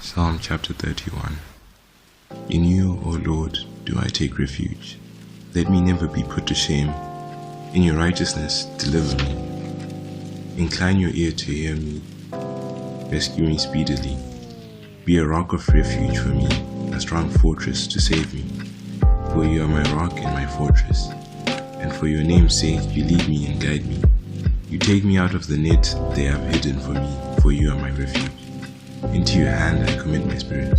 Psalm chapter 31. In you, O Lord, do I take refuge. Let me never be put to shame. In your righteousness, deliver me. Incline your ear to hear me. Rescue me speedily. Be a rock of refuge for me, a strong fortress to save me. For you are my rock and my fortress, and for your name's sake you lead me and guide me. You take me out of the net they have hidden for me, for you are my refuge. Into your hand I commit my spirit,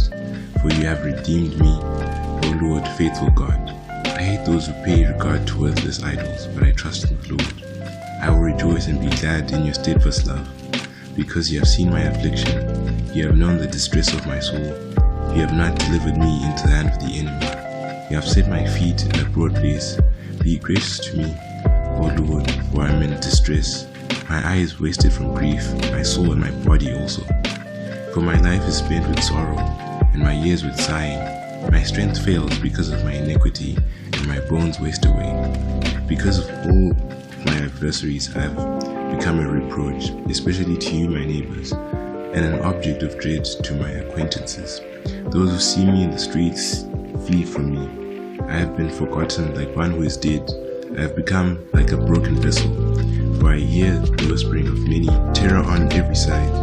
for you have redeemed me, O Lord, faithful God. I hate those who pay regard to worthless idols, but I trust in the Lord. I will rejoice and be glad in your steadfast love, because you have seen my affliction. You have known the distress of my soul. You have not delivered me into the hand of the enemy. You have set my feet in a broad place. Be gracious to me, O Lord, for I am in distress. My eye is wasted from grief, my soul and my body also. For my life is spent with sorrow, and my years with sighing. My strength fails because of my iniquity, and my bones waste away. Because of all my adversaries I have become a reproach, especially to you, my neighbors, and an object of dread to my acquaintances. Those who see me in the streets flee from me. I have been forgotten like one who is dead. I have become like a broken vessel, for I hear the whispering of many, terror on every side,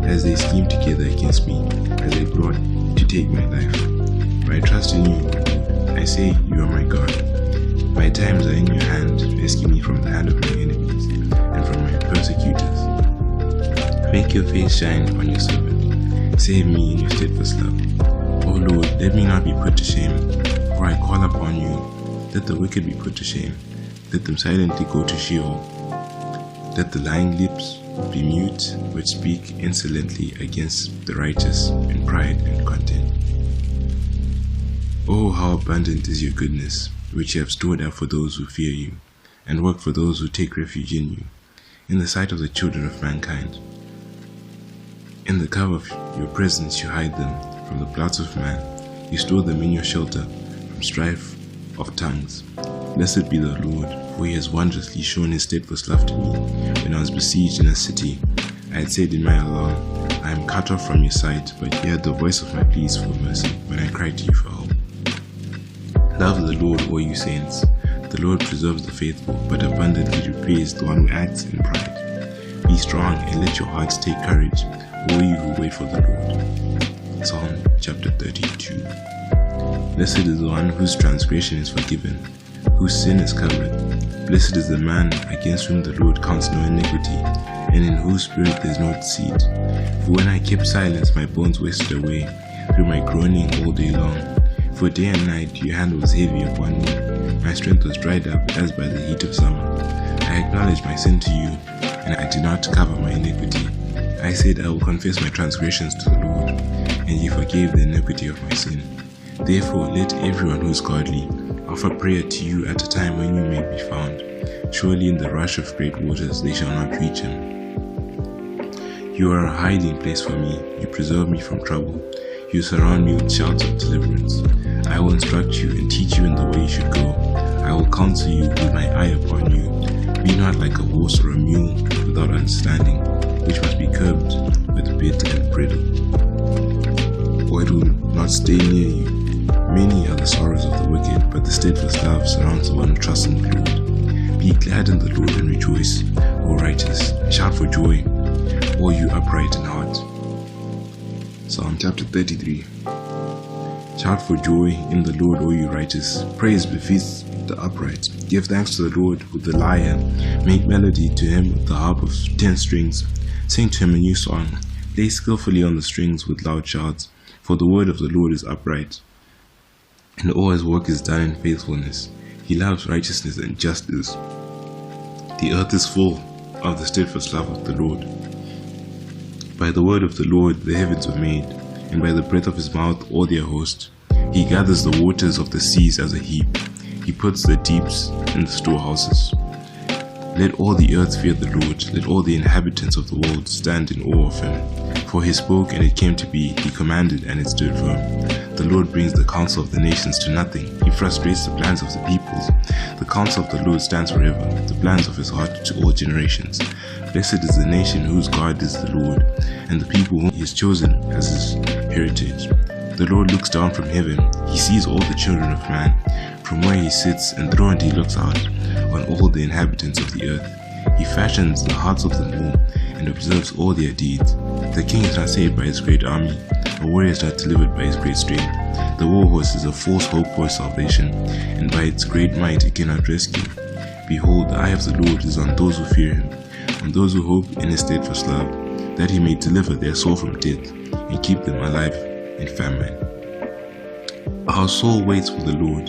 as they scheme together against me, as they plot to take my life. But I trust in you. I say, you are my God. My times are in your hand. Rescue me from the hand of my enemies and from my persecutors. Make your face shine on your servant. Save me in your steadfast love. O Lord, let me not be put to shame, for I call upon you. Let the wicked be put to shame. Let them silently go to Sheol. Let the lying lips be mute, which speak insolently against the righteous in pride and content. Oh, how abundant is your goodness, which you have stored up for those who fear you, and work for those who take refuge in you, in the sight of the children of mankind. In the cover of your presence you hide them from the plots of man. You store them in your shelter from strife of tongues. Blessed be the Lord, for he has wondrously shown his steadfast love to me. When I was besieged in a city, I had said in my alarm, I am cut off from your sight, but you heard the voice of my pleas for mercy when I cried to you for help. Love the Lord, all you saints. The Lord preserves the faithful, but abundantly repays the one who acts in pride. Be strong and let your hearts take courage, all you who wait for the Lord. Psalm chapter 32. Blessed is the one whose transgression is forgiven, whose sin is covered. Blessed is the man against whom the Lord counts no iniquity, and in whose spirit there is no deceit. For when I kept silence, my bones wasted away through my groaning all day long. For day and night your hand was heavy upon me. My strength was dried up as by the heat of summer. I acknowledged my sin to you, and I did not cover my iniquity. I said, I will confess my transgressions to the Lord, and you forgave the iniquity of my sin. Therefore let everyone who is godly offer prayer to you at a time when you may be found. Surely in the rush of great waters they shall not reach him. You are a hiding place for me. You preserve me from trouble. You surround me with shouts of deliverance. I will instruct you and teach you in the way you should go. I will counsel you with my eye upon you. Be not like a horse or a mule without understanding, which must be curbed with bit and bridle, or it will not stay near you. Many are the sorrows of the wicked, but the steadfast love surrounds the one who trusts in the Lord. Be glad in the Lord and rejoice, O righteous, and shout for joy, all you upright in heart. Psalm chapter 33. Shout for joy in the Lord, all you righteous. Praise befits the upright. Give thanks to the Lord with the lyre. Make melody to him with the harp of 10 strings. Sing to him a new song. Play skillfully on the strings with loud shouts. For the word of the Lord is upright, and all his work is done in faithfulness. He loves righteousness and justice. The earth is full of the steadfast love of the Lord. By the word of the Lord the heavens were made, and by the breath of his mouth all their host. He gathers the waters of the seas as a heap. He puts the deeps in the storehouses. Let all the earth fear the Lord. Let all the inhabitants of the world stand in awe of him. For he spoke and it came to be. He commanded and it stood firm. The Lord brings the counsel of the nations to nothing. He frustrates the plans of the peoples. The counsel of the Lord stands forever, the plans of his heart to all generations. Blessed is the nation whose God is the Lord, and the people whom he has chosen as his heritage. The Lord looks down from heaven. He sees all the children of man. From where he sits enthroned he looks out on all the inhabitants of the earth. He fashions the hearts of them all and observes all their deeds. The king is not saved by his great army. A warrior is not delivered by his great strength. The war horse is a false hope for salvation, and by its great might it cannot rescue. Behold, the eye of the Lord is on those who fear him, on those who hope in his steadfast love, that he may deliver their soul from death, and keep them alive in famine. Our soul waits for the Lord.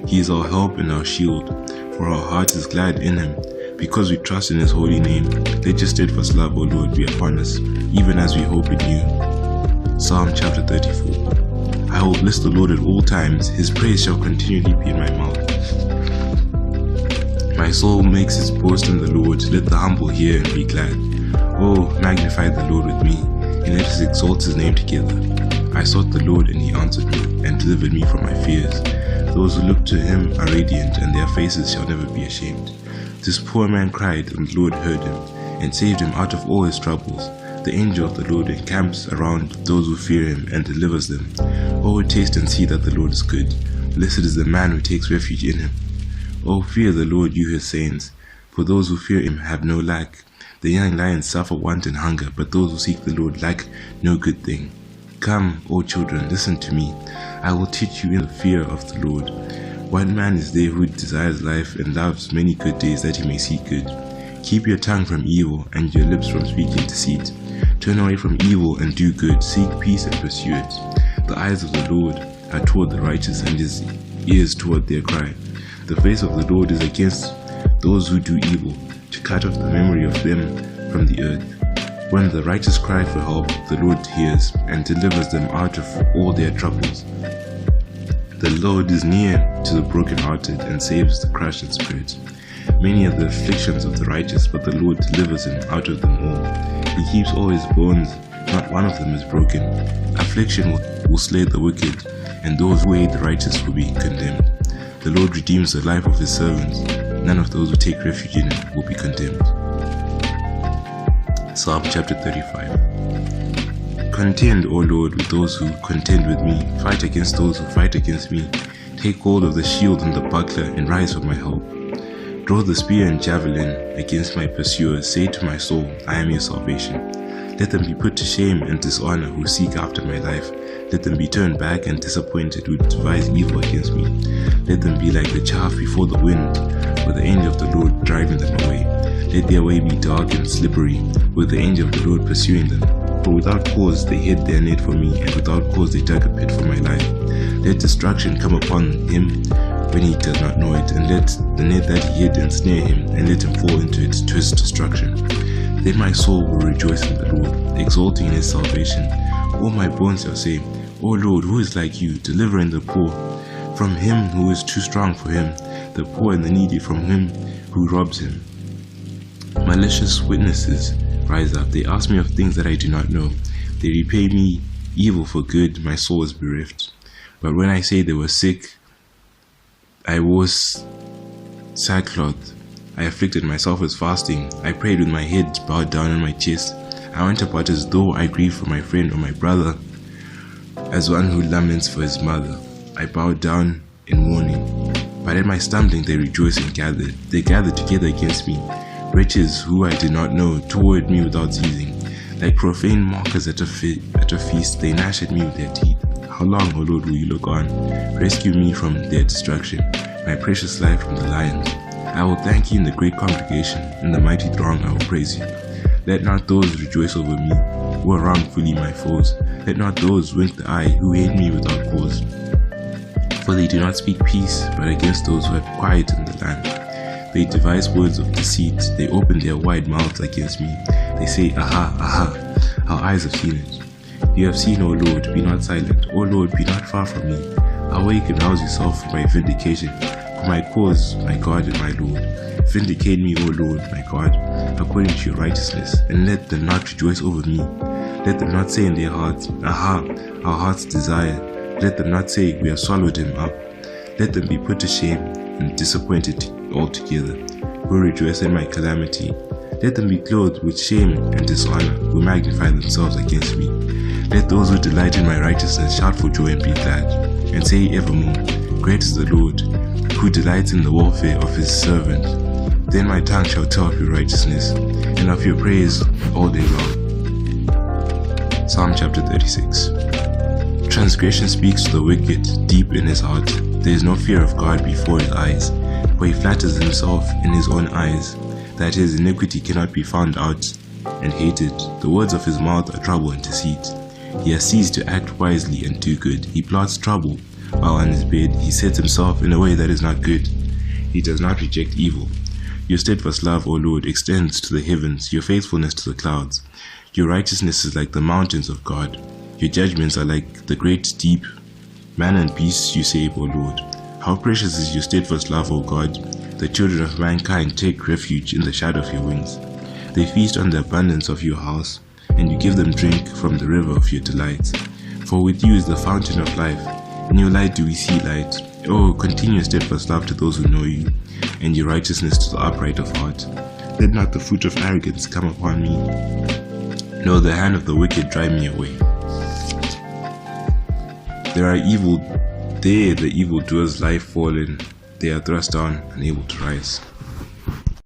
He is our help and our shield, for our heart is glad in him, because we trust in his holy name. Let your steadfast love, O Lord, be upon us, even as we hope in you. Psalm chapter 34. I will bless the Lord at all times. His praise shall continually be in my mouth. My soul makes its boast in the Lord. Let the humble hear and be glad. Oh, magnify the Lord with me, and let us exalt his name together. I sought the Lord, and he answered me, and delivered me from my fears. Those who look to him are radiant, and their faces shall never be ashamed. This poor man cried, and the Lord heard him, and saved him out of all his troubles. The angel of the Lord encamps around those who fear him, and delivers them. Oh, taste and see that the Lord is good. Blessed is the man who takes refuge in him. Oh, fear the Lord, you his saints, for those who fear him have no lack. The young lions suffer want and hunger, but those who seek the Lord lack no good thing. Come, O children, listen to me. I will teach you in the fear of the Lord. What man is there who desires life and loves many good days that he may see good? Keep your tongue from evil and your lips from speaking deceit. Turn away from evil and do good. Seek peace and pursue it. The eyes of the Lord are toward the righteous, and his ears toward their cry. The face of the Lord is against those who do evil, to cut off the memory of them from the earth. When the righteous cry for help, the Lord hears and delivers them out of all their troubles. The Lord is near to the brokenhearted and saves the crushed in spirit. Many are the afflictions of the righteous, but the Lord delivers him out of them all. He keeps all his bones, not one of them is broken. Affliction will slay the wicked, and those who hate the righteous will be condemned. The Lord redeems the life of his servants. None of those who take refuge in him will be condemned. Psalm chapter 35. Contend, O Lord, with those who contend with me. Fight against those who fight against me. Take hold of the shield and the buckler, and rise for my help. Draw the spear and javelin against my pursuers. Say to my soul, I am your salvation. Let them be put to shame and dishonor who seek after my life. Let them be turned back and disappointed who devise evil against me. Let them be like the chaff before the wind, with the angel of the Lord driving them away. Let their way be dark and slippery, with the angel of the Lord pursuing them. For without cause they hid their net for me, and without cause they dug a pit for my life. Let destruction come upon him when he does not know it, and let the net that he hid ensnare him, and let him fall into it to his destruction. Then my soul will rejoice in the Lord, exulting in his salvation. All my bones shall say, O Lord, who is like you, delivering the poor from him who is too strong for him, the poor and the needy from him who robs him. Malicious witnesses rise up. They ask me of things that I do not know. They repay me evil for good. My soul is bereft. But when I say they were sick, I wore sackcloth. I afflicted myself with fasting. I prayed with my head bowed down on my chest. I went about as though I grieved for my friend or my brother, as one who laments for his mother. I bowed down in mourning. But at my stumbling they rejoiced and gathered. They gathered together against me. Wretches who I did not know toward me without ceasing. Like profane mockers at a feast, they gnash at me with their teeth. How long, O Lord, will you look on? Rescue me from their destruction, my precious life from the lions. I will thank you in the great congregation. In the mighty throng I will praise you. Let not those rejoice over me who are wrongfully my foes. Let not those wink the eye who hate me without cause. For they do not speak peace, but against those who have quiet in the land. They devise words of deceit. They open their wide mouths against me. They say, Aha, aha, our eyes have seen it. You have seen, O Lord, be not silent. O Lord, be not far from me. Awake and rouse yourself for my vindication, for my cause, my God and my Lord. Vindicate me, O Lord, my God, according to your righteousness, and let them not rejoice over me. Let them not say in their hearts, Aha, our heart's desire. Let them not say, We have swallowed him up. Let them be put to shame and disappointed altogether, who rejoice in my calamity. Let them be clothed with shame and dishonor, who magnify themselves against me. Let those who delight in my righteousness shout for joy and be glad, and say evermore, Great is the Lord, who delights in the welfare of his servant. Then my tongue shall tell of your righteousness, and of your praise all day long. Psalm chapter 36. Transgression speaks to the wicked deep in his heart. There is no fear of God before his eyes, for he flatters himself in his own eyes, that his iniquity cannot be found out and hated. The words of his mouth are trouble and deceit. He has ceased to act wisely and do good. He plots trouble, while on his bed he sets himself in a way that is not good. He does not reject evil. Your steadfast love, O Lord, extends to the heavens, your faithfulness to the clouds. Your righteousness is like the mountains of God. Your judgments are like the great deep. Man and beast you save, O Lord. How precious is your steadfast love, O God! The children of mankind take refuge in the shadow of your wings. They feast on the abundance of your house, and you give them drink from the river of your delights. For with you is the fountain of life. In your light do we see light. Oh, continue your steadfast love to those who know you, and your righteousness to the upright of heart. Let not the fruit of arrogance come upon me, nor the hand of the wicked drive me away. There the evildoers lie fallen, they are thrust down, unable to rise.